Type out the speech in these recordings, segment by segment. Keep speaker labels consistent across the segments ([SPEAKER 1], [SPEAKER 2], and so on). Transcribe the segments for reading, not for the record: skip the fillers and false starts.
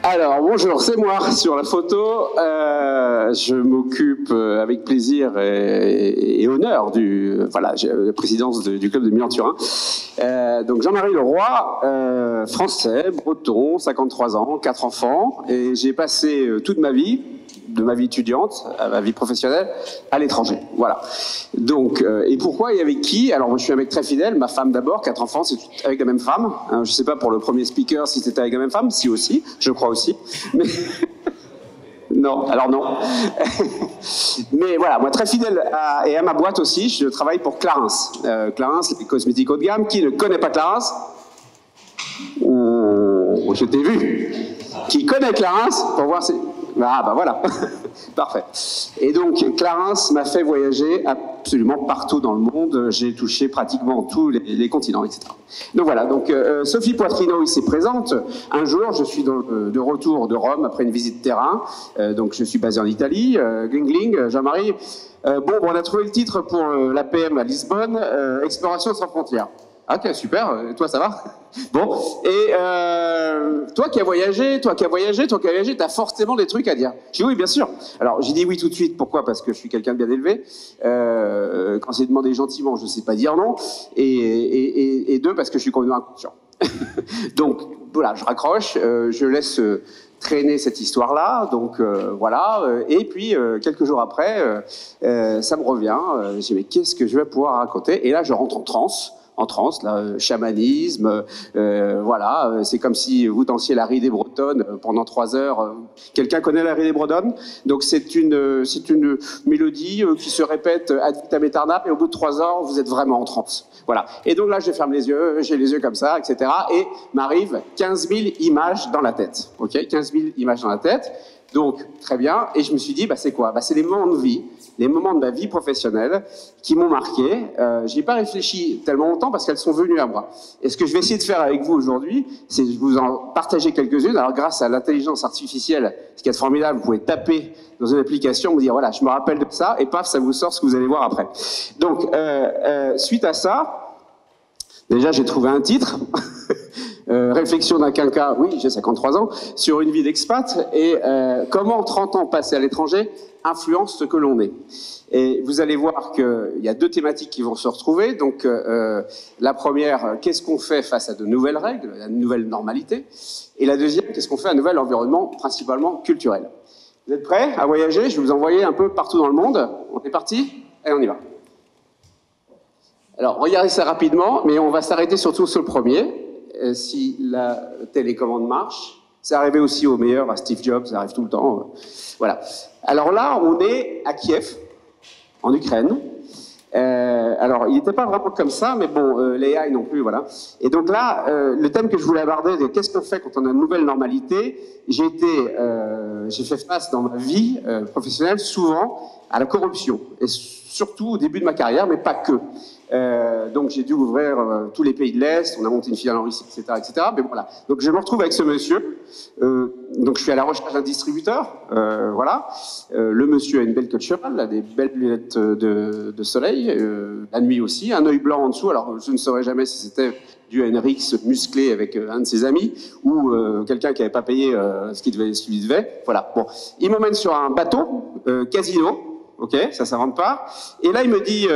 [SPEAKER 1] Alors, bonjour, c'est moi sur la photo. Je m'occupe avec plaisir et honneur la présidence du club de Milan-Turin. Donc, Jean-Marie Leroy, français, breton, 53 ans, 4 enfants. Et j'ai passé toute ma vie, de ma vie étudiante à ma vie professionnelle, à l'étranger. Voilà. Donc, et pourquoi et avec qui? Alors, moi, je suis un mec très fidèle, ma femme d'abord, 4 enfants, c'est avec la même femme. Hein, je sais pas pour le premier speaker si c'était avec la même femme, si aussi, je crois aussi. Mais non, alors non. Mais voilà, moi très fidèle et à ma boîte aussi, je travaille pour Clarins. Clarins, les cosmétiques haut de gamme. Qui ne connaît pas Clarins? Oh, je t'ai vu. Qui connaît Clarins pour voir si... Ah bah voilà, parfait. Et donc Clarins m'a fait voyager absolument partout dans le monde. J'ai touché pratiquement tous les continents, etc. Donc voilà, donc Sophie Poitrino ici présente. Un jour, je suis de retour de Rome après une visite terrain. Donc je suis basé en Italie. Gling, Jean-Marie. On a trouvé le titre pour l'APM à Lisbonne, Exploration sans frontières. Ok, super. Toi, ça va? Bon. Et toi qui as voyagé, t'as forcément des trucs à dire. J'ai dit oui, bien sûr. Alors, j'ai dit oui tout de suite. Pourquoi? Parce que je suis quelqu'un de bien élevé. Quand c'est demandé gentiment, je sais pas dire non. Et deux, parce que je suis complètement inconscient. Donc, voilà, je raccroche. Je laisse traîner cette histoire-là. Donc, voilà. Et puis, quelques jours après, ça me revient. Je dis, mais qu'est-ce que je vais pouvoir raconter? Et là, je rentre en transe, là, chamanisme, voilà, c'est comme si vous dansiez la Ridée bretonne pendant 3 heures. Quelqu'un connaît la Ridée bretonne? Donc c'est une mélodie qui se répète ad vitam aeternam, et au bout de 3 heures, vous êtes vraiment en transe. Voilà. Et donc là, je ferme les yeux, j'ai les yeux comme ça, etc. Et m'arrivent 15 000 images dans la tête. Ok, 15 000 images dans la tête. Donc, très bien. Et je me suis dit, bah, c'est quoi? Bah, c'est les moments de vie, les moments de ma vie professionnelle qui m'ont marqué. J'y ai pas réfléchi tellement longtemps parce qu'elles sont venues à moi. Et ce que je vais essayer de faire avec vous aujourd'hui, c'est de vous en partager quelques-unes. Alors, grâce à l'intelligence artificielle, ce qui est formidable, vous pouvez taper dans une application, vous dire, voilà, je me rappelle de ça, et paf, ça vous sort ce que vous allez voir après. Donc, suite à ça, déjà, j'ai trouvé un titre. Réflexion d'un quinquas, oui, j'ai 53 ans, sur une vie d'expat, et comment 30 ans passés à l'étranger influencent ce que l'on est. Et vous allez voir qu'il y a 2 thématiques qui vont se retrouver. Donc, la première, qu'est-ce qu'on fait face à de nouvelles règles, à de nouvelles normalités? Et la deuxième, qu'est-ce qu'on fait à un nouvel environnement, principalement culturel? Vous êtes prêts à voyager? Je vais vous envoyer un peu partout dans le monde. On est parti? Allez, on y va. Alors, regardez ça rapidement, mais on va s'arrêter surtout sur le premier. Si la télécommande marche. C'est arrivé aussi au meilleur, à Steve Jobs, ça arrive tout le temps. Voilà. Alors là, on est à Kiev, en Ukraine. Alors, il n'était pas vraiment comme ça, mais bon, l'AI non plus, voilà. Et donc là, le thème que je voulais aborder, c'est qu'est-ce qu'on fait quand on a une nouvelle normalité? J'ai fait face dans ma vie professionnelle souvent à la corruption, et surtout au début de ma carrière, mais pas que. Donc j'ai dû ouvrir tous les pays de l'Est, on a monté une filiale en Russie, etc., etc. Mais voilà. Donc je me retrouve avec ce monsieur. Donc je suis à la recherche d'un distributeur. Voilà. Le monsieur a une belle queue de cheval, a des belles lunettes de soleil, la nuit aussi, un œil blanc en dessous. Alors je ne saurais jamais si c'était dû à une rixe musclée avec un de ses amis ou quelqu'un qui n'avait pas payé ce qu'il devait. Voilà. Bon, il m'emmène sur un bateau casino. Ok, ça rentre pas. Et là, il me dit,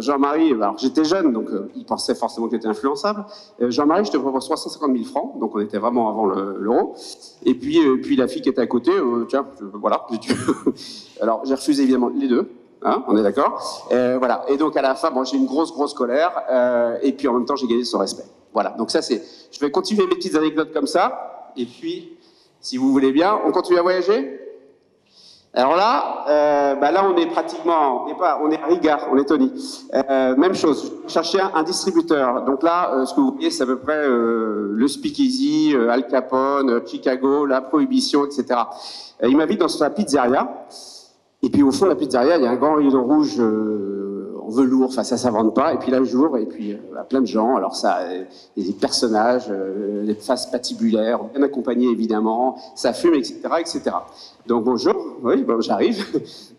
[SPEAKER 1] Jean-Marie, alors j'étais jeune, donc il pensait forcément que j'étais influençable. Jean-Marie, je te propose 350 000 francs, donc on était vraiment avant l'euro. Et puis la fille qui était à côté, tiens, voilà. Alors j'ai refusé évidemment les deux. Hein, on est d'accord. Voilà. Et donc à la fin, bon, j'ai une grosse colère. Et puis en même temps, j'ai gagné son respect. Voilà. Donc ça, c'est. Je vais continuer mes petites anecdotes comme ça. Et puis, si vous voulez bien, on continue à voyager. Alors là, là on est pratiquement, on est à Riga, en Lettonie. Même chose, chercher un distributeur. Donc là, ce que vous voyez, c'est à peu près le Speakeasy, Al Capone, Chicago, la Prohibition, etc. Il m'invite dans sa pizzeria. Et puis au fond de la pizzeria, il y a un grand rideau rouge en velours, enfin ça s'invente pas. Et puis là j'ouvre et puis plein de gens. Alors ça, des personnages, des faces patibulaires, bien accompagnés évidemment, ça fume, etc., etc. Donc bonjour, oui, bon, j'arrive.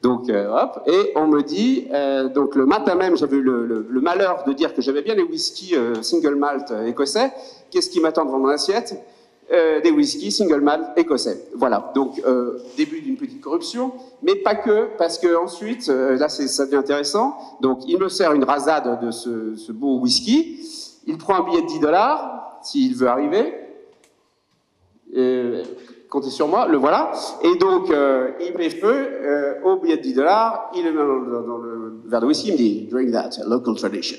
[SPEAKER 1] Donc hop, et on me dit, donc le matin même, j'avais eu le malheur de dire que j'avais bien les whisky single malt écossais. Qu'est-ce qui m'attend devant mon assiette? des whiskies single malt écossais. Voilà, donc début d'une petite corruption, mais pas que, parce que ensuite, là ça devient intéressant, donc il me sert une rasade de ce beau whisky, il prend un billet de 10 $, s'il veut arriver, comptez sur moi, le voilà, et donc il met feu au billet de 10 $, il le met dans le verre de whisky, il me dit « Drink that, a local tradition ».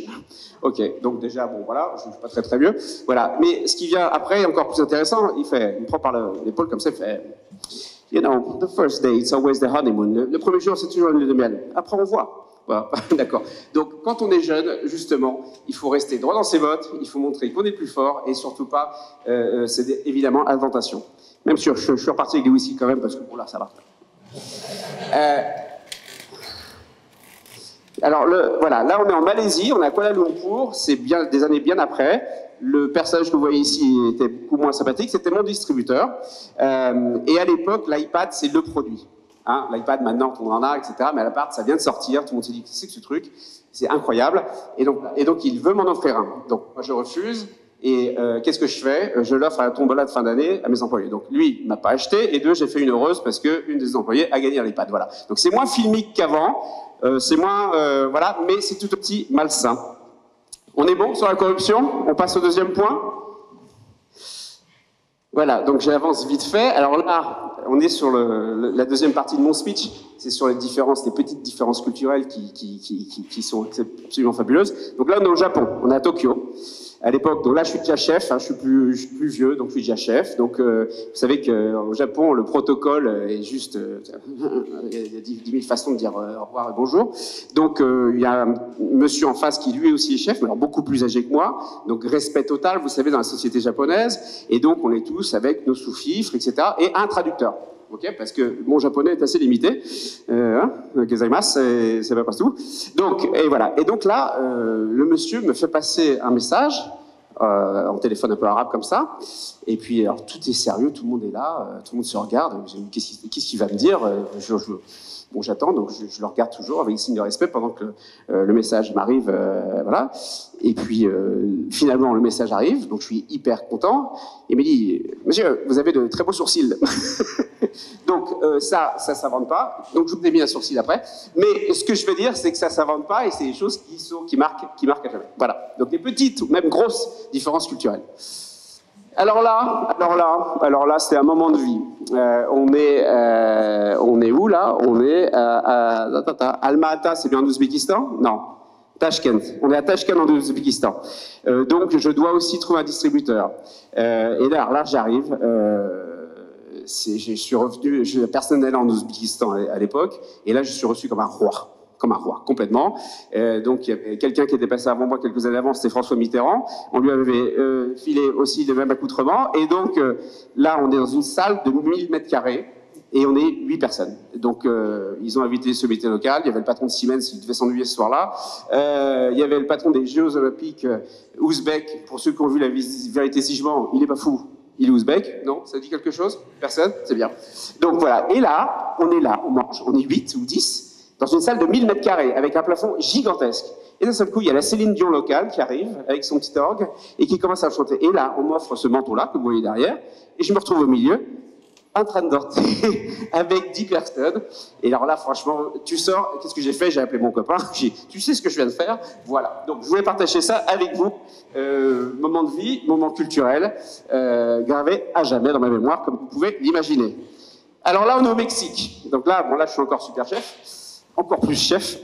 [SPEAKER 1] Ok, donc déjà, bon voilà, je ne suis pas très très mieux, voilà, mais ce qui vient après est encore plus intéressant, il me prend par l'épaule comme ça, il fait « You know, the first day, it's always the honeymoon ». Le premier jour, c'est toujours une lune de miel, après on voit. Voilà, d'accord. Donc, quand on est jeune, justement, il faut rester droit dans ses bottes, il faut montrer qu'on est plus fort et surtout pas, c'est évidemment à la tentation. Même si je suis reparti avec des whisky quand même, parce que bon là, ça va. Alors, voilà, là on est en Malaisie, on est à Kuala Lumpur, c'est bien des années bien après. Le personnage que vous voyez ici était beaucoup moins sympathique, c'était mon distributeur. Et à l'époque, l'iPad, c'est le produit. Hein, L'iPad, maintenant, tout le monde en a, etc. Mais à l'appart, ça vient de sortir. Tout le monde s'est dit, qu'est-ce que ce truc? C'est incroyable. Et donc, il veut m'en offrir un. Donc, moi, je refuse. Et qu'est-ce que je fais? Je l'offre à la tombola de fin d'année à mes employés. Donc, lui, il m'a pas acheté. Et deux, j'ai fait une heureuse parce qu'une des employés a gagné un iPad. Voilà. Donc, c'est moins filmique qu'avant. C'est moins... voilà. Mais c'est tout petit malsain. On est bon sur la corruption? On passe au deuxième point? Voilà, donc j'avance vite fait. Alors là, on est sur la deuxième partie de mon speech. C'est sur les différences, les petites différences culturelles qui sont absolument fabuleuses. Donc là, on est au Japon, on est à Tokyo. À l'époque, donc là, je suis déjà chef, hein, je suis plus vieux, donc je suis déjà chef. Donc, vous savez qu'au Japon, le protocole est juste... il y a 10 000 façons de dire au revoir et bonjour. Donc, il y a un monsieur en face qui, lui aussi, est chef, mais alors beaucoup plus âgé que moi. Donc, respect total, vous savez, dans la société japonaise. Et donc, on est tous avec nos sous-fifres, etc. Et un traducteur. Okay, parce que mon japonais est assez limité, gozaimasu, c'est pas partout. Donc, et voilà. Et donc là, le monsieur me fait passer un message en téléphone un peu arabe comme ça. Et puis, alors, tout est sérieux, tout le monde est là, tout le monde se regarde. Qu'est-ce qu'il va me dire? Bon, j'attends, donc je le regarde toujours avec signe de respect pendant que le message m'arrive, voilà. Et puis, finalement, le message arrive, donc je suis hyper content. Il me dit, monsieur, vous avez de très beaux sourcils. Donc, ça s'invente pas. Donc, je vous ai mis un sourcil après. Mais ce que je veux dire, c'est que ça s'invente pas et c'est des choses qui marquent à jamais. Voilà. Donc, des petites ou même grosses différences culturelles. Alors là, c'est un moment de vie. On est où là? On est à Alma-Ata, c'est bien en Ouzbékistan? Non. Tashkent. On est à Tashkent en Ouzbékistan. Donc, je dois aussi trouver un distributeur. Et là, j'arrive. Je suis revenu, personne n'allait en Ouzbékistan à l'époque, et là, je suis reçu comme un roi. Complètement. Donc, il y avait quelqu'un qui était passé avant moi quelques années avant, c'était François Mitterrand. On lui avait filé aussi le même accoutrement. Et donc, là, on est dans une salle de 1000 mètres carrés et on est 8 personnes. Donc, ils ont invité ce comité local. Il y avait le patron de Siemens qui devait s'ennuyer ce soir-là. Il y avait le patron des Jeux Olympiques ouzbek. Pour ceux qui ont vu la vérité si je mens, il n'est pas fou. Il est ouzbek, non? Ça dit quelque chose? Personne? C'est bien. Donc, voilà. Et là, on mange. On est 8 ou 10. Dans une salle de 1000 mètres carrés, avec un plafond gigantesque. Et d'un seul coup, il y a la Céline Dion locale qui arrive, avec son petit orgue, et qui commence à chanter. Et là, on m'offre ce manteau-là, que vous voyez derrière, et je me retrouve au milieu, en train de danser, avec 10 personnes. Et alors là, franchement, tu sors, qu'est-ce que j'ai fait? J'ai appelé mon copain, j'ai dit, tu sais ce que je viens de faire? Voilà. Donc, je voulais partager ça avec vous. Moment de vie, moment culturel, gravé à jamais dans ma mémoire, comme vous pouvez l'imaginer. Alors là, on est au Mexique. Donc là, bon, là, je suis encore super chef. Encore plus chef.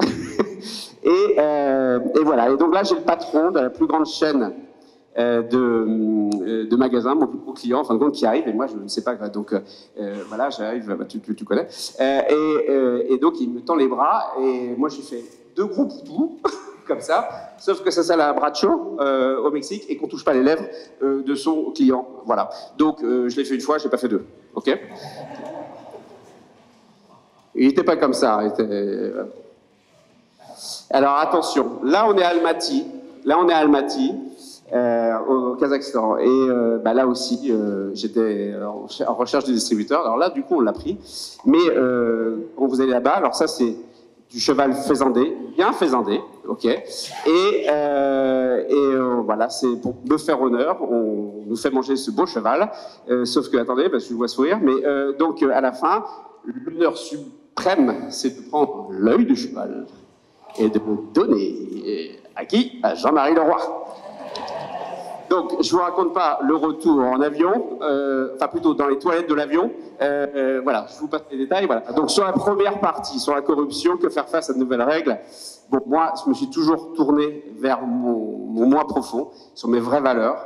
[SPEAKER 1] et voilà. Et donc là, j'ai le patron de la plus grande chaîne de magasins, mon plus gros client, en fin de compte, qui arrive, et moi, je ne sais pas. Donc voilà, j'arrive, bah, tu connais. Et donc, il me tend les bras, et moi, j'ai fait 2 gros poutous, comme ça, sauf que ça sert à bracho au Mexique, et qu'on ne touche pas les lèvres de son client. Voilà. Donc, je l'ai fait une fois, je n'ai pas fait 2. OK? Il n'était pas comme ça. Alors attention, là on est à Almaty, au Kazakhstan. Et là aussi, j'étais en recherche de distributeur. Alors là, du coup, on l'a pris. Mais quand vous allez là-bas, alors ça c'est du cheval faisandé, bien faisandé. Ok. Voilà, c'est pour me faire honneur, on nous fait manger ce beau cheval, sauf que, attendez, parce que je vois sourire, mais donc à la fin, l'honneur suprême, c'est de prendre l'œil du cheval et de le donner à qui? À Jean-Marie Leroy. Donc, je ne vous raconte pas le retour en avion, enfin plutôt dans les toilettes de l'avion. Voilà, je vous passe les détails. Voilà. Donc, sur la première partie, sur la corruption, que faire face à de nouvelles règles, bon, moi, je me suis toujours tourné vers mon moi profond, sur mes vraies valeurs,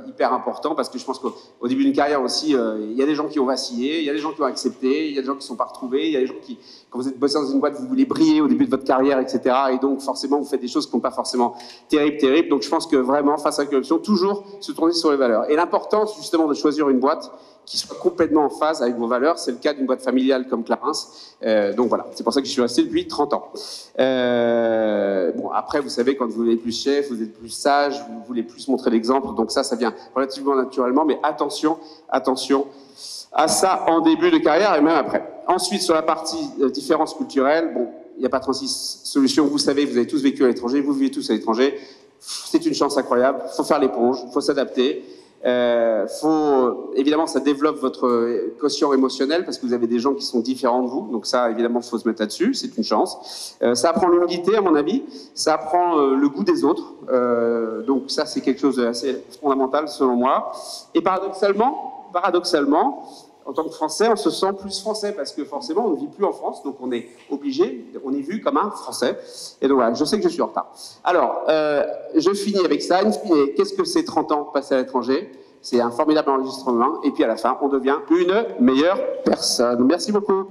[SPEAKER 1] hyper important, parce que je pense qu'au début d'une carrière aussi, il y a des gens qui ont vacillé, il y a des gens qui ont accepté, il y a des gens qui ne sont pas retrouvés, il y a des gens qui, quand vous êtes bossé dans une boîte, vous voulez briller au début de votre carrière, etc. Et donc, forcément, vous faites des choses qui ne sont pas forcément terribles. Donc, je pense que vraiment, face à la corruption, toujours se tourner sur les valeurs. Et l'importance, justement, de choisir une boîte qui soit complètement en phase avec vos valeurs, c'est le cas d'une boîte familiale comme Clarins. Donc voilà, c'est pour ça que je suis resté depuis 30 ans. Bon, après, vous savez, quand vous êtes plus chef, vous êtes plus sage, vous voulez plus montrer l'exemple, donc ça vient relativement naturellement, mais attention à ça en début de carrière et même après. Ensuite, sur la partie différence culturelle, bon, il n'y a pas 36 solutions, vous savez, vous avez tous vécu à l'étranger, vous vivez tous à l'étranger, c'est une chance incroyable, il faut faire l'éponge, il faut s'adapter. Évidemment, ça développe votre quotient émotionnel parce que vous avez des gens qui sont différents de vous. Donc ça, évidemment, il faut se mettre là-dessus. C'est une chance. Ça apprend l'humilité, à mon avis. Ça apprend le goût des autres. Donc ça, c'est quelque chose d'assez fondamental, selon moi. Et paradoxalement, en tant que Français, on se sent plus français parce que forcément, on ne vit plus en France, donc on est obligé, on est vu comme un Français. Et donc voilà, je sais que je suis en retard. Alors, je finis avec ça. Qu'est-ce que c'est 30 ans passés à l'étranger? C'est un formidable enregistrement. Et puis à la fin, on devient une meilleure personne. Merci beaucoup.